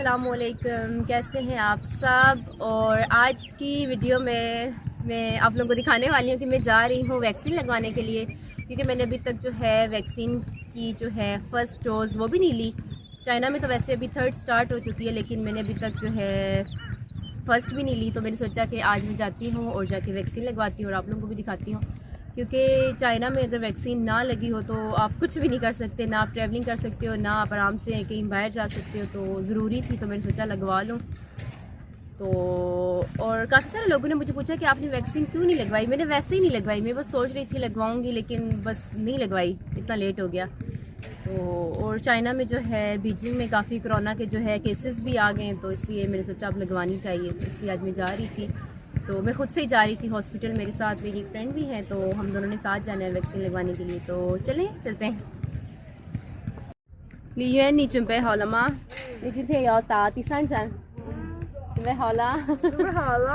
अस्सलामुअलैकुम, कैसे हैं आप सब। और आज की वीडियो में मैं आप लोगों को दिखाने वाली हूँ कि मैं जा रही हूँ वैक्सीन लगवाने के लिए, क्योंकि मैंने अभी तक जो है वैक्सीन की जो है फ़र्स्ट डोज़ वो भी नहीं ली। चाइना में तो वैसे अभी थर्ड स्टार्ट हो चुकी है, लेकिन मैंने अभी तक जो है फ़र्स्ट भी नहीं ली। तो मैंने सोचा कि आज मैं जाती हूँ और जाके वैक्सीन लगवाती हूँ और आप लोगों को भी दिखाती हूँ, क्योंकि चाइना में अगर वैक्सीन ना लगी हो तो आप कुछ भी नहीं कर सकते, ना आप ट्रैवलिंग कर सकते हो, ना आप आराम से कहीं बाहर जा सकते हो। तो ज़रूरी थी, तो मैंने सोचा लगवा लूँ। तो और काफ़ी सारे लोगों ने मुझे पूछा कि आपने वैक्सीन क्यों नहीं लगवाई। मैंने वैसे ही नहीं लगवाई, मैं बस सोच रही थी लगवाऊंगी, लेकिन बस नहीं लगवाई, इतना लेट हो गया। तो और चाइना में जो है बीजिंग में काफ़ी कोरोना के जो है केसेस भी आ गए हैं, तो इसलिए मैंने सोचा अब लगवानी चाहिए। तो इसलिए आज मैं जा रही थी, तो मैं खुद से ही जा रही थी हॉस्पिटल। मेरे साथ मेरी एक फ्रेंड भी है, तो हम दोनों ने साथ जाना है वैक्सीन लगवाने के लिए। तो चलते हैं। 李渊，你准备好了吗？你今天要打第3针，准备好了？准备好了。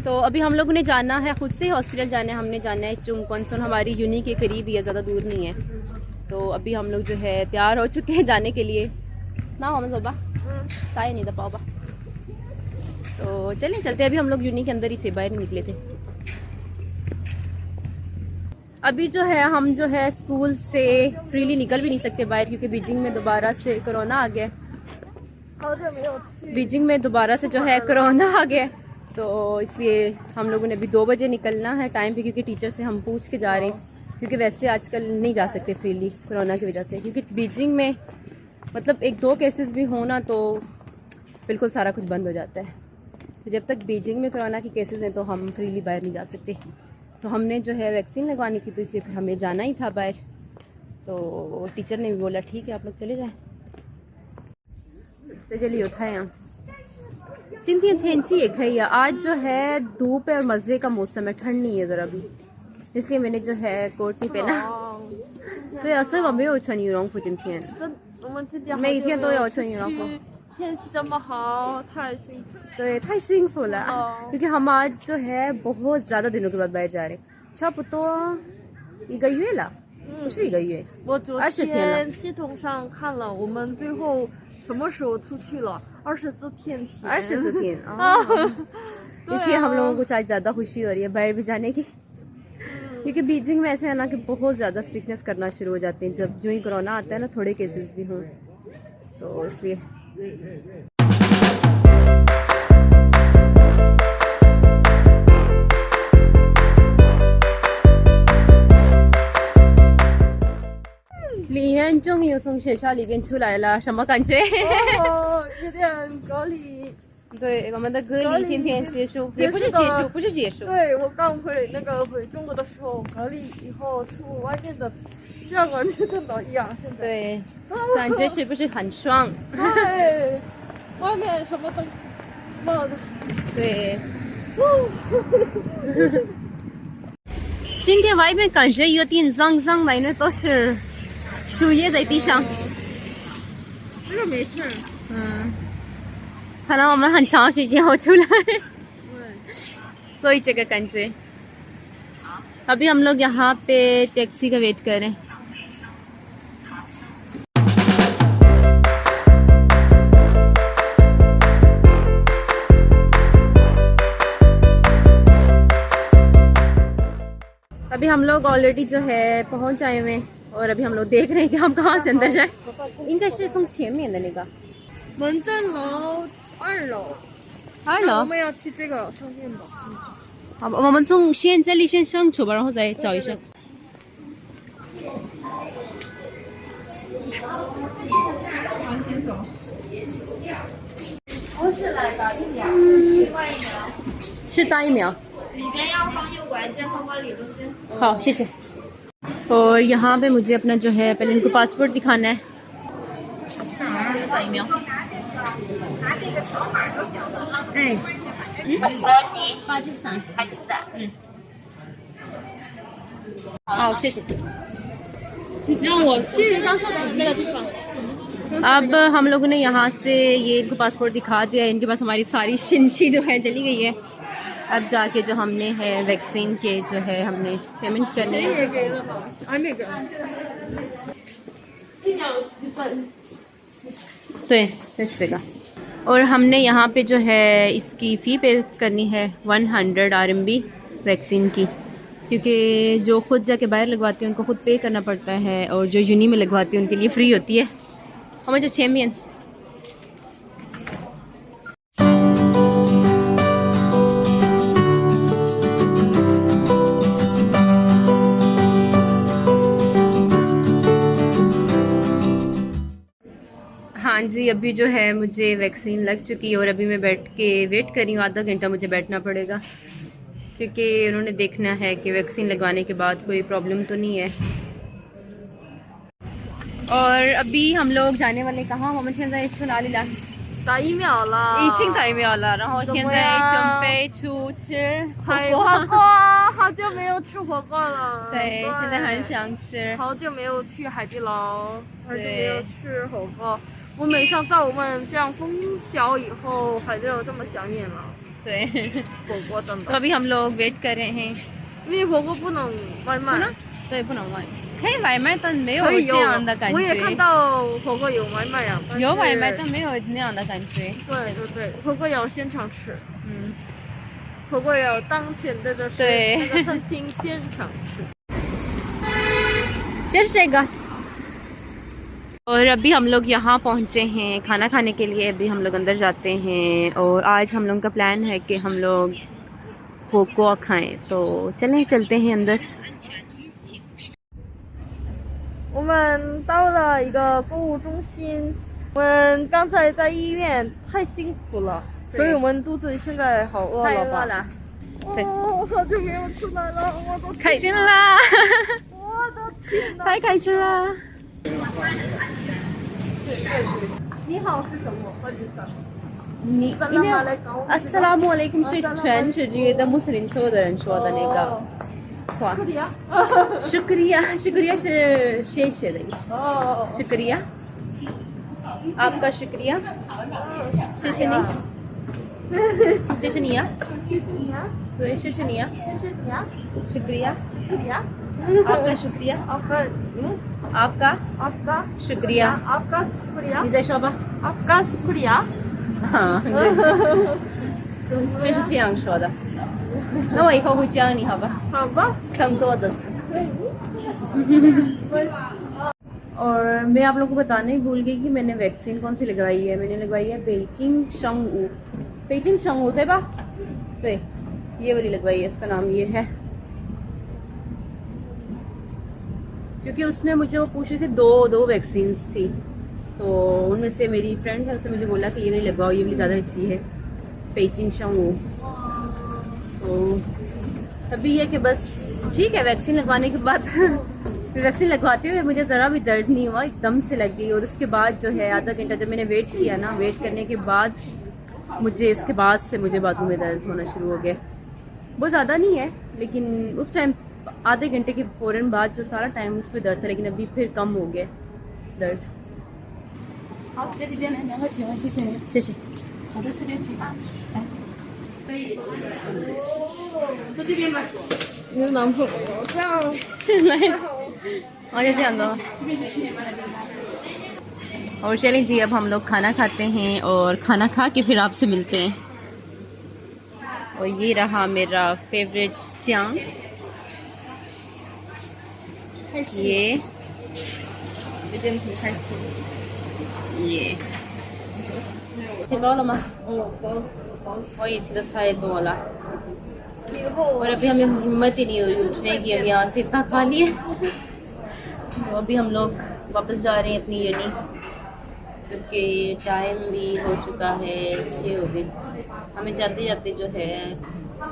तो अभी हम लोगों ने जाना है, खुद से हॉस्पिटल जाना है। हमने जाना है चुंगकोंसन, हमारी यूनी के करीब ही है, ज़्यादा दूर नहीं है। तो अभी हम लोग जो है तैयार हो चुके हैं जाने के लिए ना। हम सोबा काय नहीं दबाओबा। तो चलते अभी हम लोग यूनी के अंदर ही थे, बाहर नहीं निकले थे। अभी जो है हम जो है स्कूल से फ्रीली निकल भी नहीं सकते बाहर, क्योंकि बीजिंग में दोबारा से कोरोना आ गया। बीजिंग में दोबारा से जो है कोरोना आ गया, तो इसलिए हम लोगों ने अभी 2 बजे निकलना है टाइम पे, क्योंकि टीचर से हम पूछ के जा रहे हैं, क्योंकि वैसे आजकल नहीं जा सकते फ्रीली कोरोना की वजह से। क्योंकि बीजिंग में मतलब 1-2 केसेस भी होना तो बिल्कुल सारा कुछ बंद हो जाता है। तो जब तक बीजिंग में कोरोना के केसेस हैं तो हम फ्रीली बाहर नहीं जा सकते। तो हमने जो है वैक्सीन लगवानी थी, तो इसलिए फिर हमें जाना ही था बाहर। तो टीचर ने भी बोला ठीक है आप लोग चले जाएं। तो चलिए उठाए यहाँ चिंतियाँ थेंची ये खई है। आज जो है धूप है और मज़े का मौसम है, ठंड नहीं है ज़रा भी, इसलिए मैंने जो है कोट नहीं पहना। तो ऐसे वो没有穿羽绒服今天每一天都要穿羽绒服，天气这么好，太幸福。对，太幸福了，क्योंकि हम आज जो है बहुत ज़्यादा दिनों के बाद बाहर जा रहे हैं। 差不多1个月了，不是1个月，我昨20天了。天系统上看了，我们最后什么时候出去了？24天前。24天啊，इसलिए हम लोगों को आज ज़्यादा खुशी हो रही है बाहर भी जाने की, क्योंकि बीजिंग में ऐसे है ना कि बहुत ज़्यादा स्ट्रिक्टनेस करना शुरू हो जाते हैं जब जो ही कोरोना आता है ना, थोड़े केसेस भी हों, तो इसलिए।李渊终于从学校里边出来了，什么感觉？有点隔离。对，我们的隔离今天结束，也不是结束，不是结束。对，我刚回中国的时候，隔离以后出外面的像完全跟老一样。现在对，感觉是不是很爽？对，外面什么都冒的。对。今天外面感觉有点脏脏的，那都是树叶在地上。这个没事。可能我们很长时间后出来，所以这个感觉。अभी हम लोग यहाँ पे टैक्सी का वेट कर रहे हैं। अभी हम लोग ऑलरेडी जो है पहुँच आए हुए हैं, और अभी हम लोग देख रहे हैं कि हम कहाँ से अंदर जाएं। 应该是从前面的那个门诊楼2楼。2楼。我们要去这个商店吧。好吧，我们从先这里先上去吧，然后再找一下。王先生。不是来打疫苗，换疫苗，是打疫苗。里边要放诱拐剂和管理中心。हाँ,谢谢। और यहाँ पे मुझे अपना जो है पहले इनको पासपोर्ट दिखाना है। पाकिस्तान।好，谢谢。让我去刚才的那个地方。अब हम लोगों ने यहाँ से ये इनको पासपोर्ट दिखा दिया, इनके पास हमारी सारी शिनशी जो है चली गई है। अब जाके जो हमने है वैक्सीन के जो है हमने पेमेंट करने है। तो और हमने यहाँ पे जो है इसकी फ़ी पे करनी है 100 RMB वैक्सीन की, क्योंकि जो खुद जाके बाहर लगवाते हैं उनको खुद पे करना पड़ता है, और जो यूनी में लगवाते हैं उनके लिए फ्री होती है। हमें जो 6 मियन हाँ जी, अभी जो है मुझे वैक्सीन लग चुकी है और अभी मैं बैठ के वेट कर रही हूँ। आधा घंटा मुझे बैठना पड़ेगा, क्योंकि उन्होंने देखना है कि वैक्सीन लगवाने के बाद कोई प्रॉब्लम तो नहीं है। और अभी हम लोग जाने वाले कहाँ? 打疫苗了，已经打疫苗了，然后现在准备出吃海火锅。火锅，好久没有吃火锅了。对，现在很想吃。好久没有去海底捞，好久没有吃火锅。我没想到我们这样封小以后还得有这么想念了。对，火锅真तो 的， अभी हम लोग वेट कर रहे हैं।因为火锅不能外卖。对，不能外卖，可以外卖，但没有可以这样的感我也看觉。到火锅有外卖呀，但是有外卖，但没有那样的感觉。对对对，火锅要现场吃，嗯，火锅要当前的就是对那个餐厅现场吃。जस्ट जाएगा। और अभी हम लोग यहाँ पहुँचे हैं खाना खाने के लिए। अभी हम लोग अंदर जाते हैं और आज हम लोग का प्लान है कि हम लोग खोको खाएं, तो चलते हैं अंदर। 我们到了一个购物中心，我们刚才在医院太辛苦了，所以我们肚子现在好饿太了吧？饿了，对，哦，好久没有出来了，我的开心啦！我的天哪！太开心啦！你好是什么？或者是你阿斯拉姆阿雷贡是全世界的穆斯林所有的人说的那个话。शुक्रिया是谢谢的意思。哦， शुक्रिया आपका शुक्रिया谢谢你谢谢你呀谢谢你啊，对谢谢你呀谢谢你啊， शुक्रिया 谢谢啊。 आपका शुक्रिया आपका आपका शुक्रिया आपका शुक्रिया 你在说吧 आपका शुक्रिया 啊就是这样说的那我以后会教你好吧好吧更多的是 और मैं आप लोगों को बताने ही भूल गई कि मैंने वैक्सीन कौन सी लगवाई है। मैंने लगवाई है पेइचिंग शंगू थे बा तो ये वाली लगवाई है, इसका नाम ये है, क्योंकि उसमें मुझे वो पूछ रहे थे दो वैक्सीन थी, तो उनमें से मेरी फ्रेंड है उसने मुझे बोला कि ये वाली लगवाओ, ये वाली ज़्यादा अच्छी है पेइचिंग शंगू। तो अभी ये कि बस ठीक है, वैक्सीन लगवाने के बाद वैक्सीन लगवाते हुए मुझे ज़रा भी दर्द नहीं हुआ, एकदम से लग गई। और उसके बाद जो है आधा घंटा जब मैंने वेट किया ना, वेट करने के बाद उसके बाद से मुझे बाजू में दर्द होना शुरू हो गया। बहुत ज़्यादा नहीं है, लेकिन उस टाइम आधे घंटे के फ़ौरन बाद जो था टाइम उसमें दर्द था, लेकिन अभी फिर कम हो गया दर्द। 好，学姐姐来量个体温，谢谢您。谢谢。好的，4点起吧。来，可以。在这边吧。你的男朋友这样और ये अंदर और चलें जी, अब हम लोग खाना खाते हैं और खाना खा के फिर आपसे मिलते हैं। और ये रहा मेरा फेवरेट चांग, ये吃饱了吗？我也吃的太多了，और अभी हमें हिम्मत ही नहीं हो रही उठने की, अब यहाँ से इतना खा लिए। तो अभी हम लोग वापस जा रहे हैं अपनी यूनी, क्योंकि टाइम भी हो चुका है, 6 हो गए। हमें जाते जाते जो है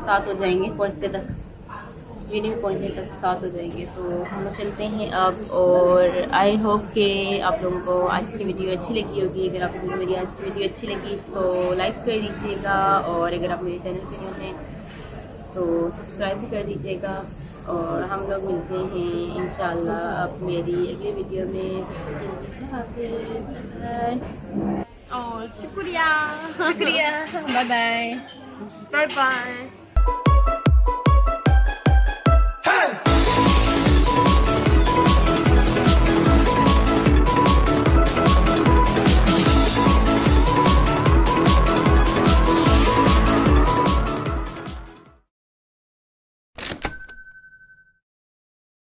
7 हो जाएंगे, पहुँचते तक यूनी में पहुँचने तक 7 हो जाएंगे। तो हम लोग चलते हैं अब। और आई होप कि आप लोगों को आज की वीडियो अच्छी लगी होगी। अगर आपको मेरी आज की वीडियो अच्छी लगी तो लाइक कर दीजिएगा, और अगर आप मेरे चैनल पर नए हैं तो सब्सक्राइब भी कर दीजिएगा। और हम लोग मिलते हैं इंशाल्लाह अब मेरी अगली वीडियो में। और शुक्रिया शुक्रिया, बाय बाय। Bye bye.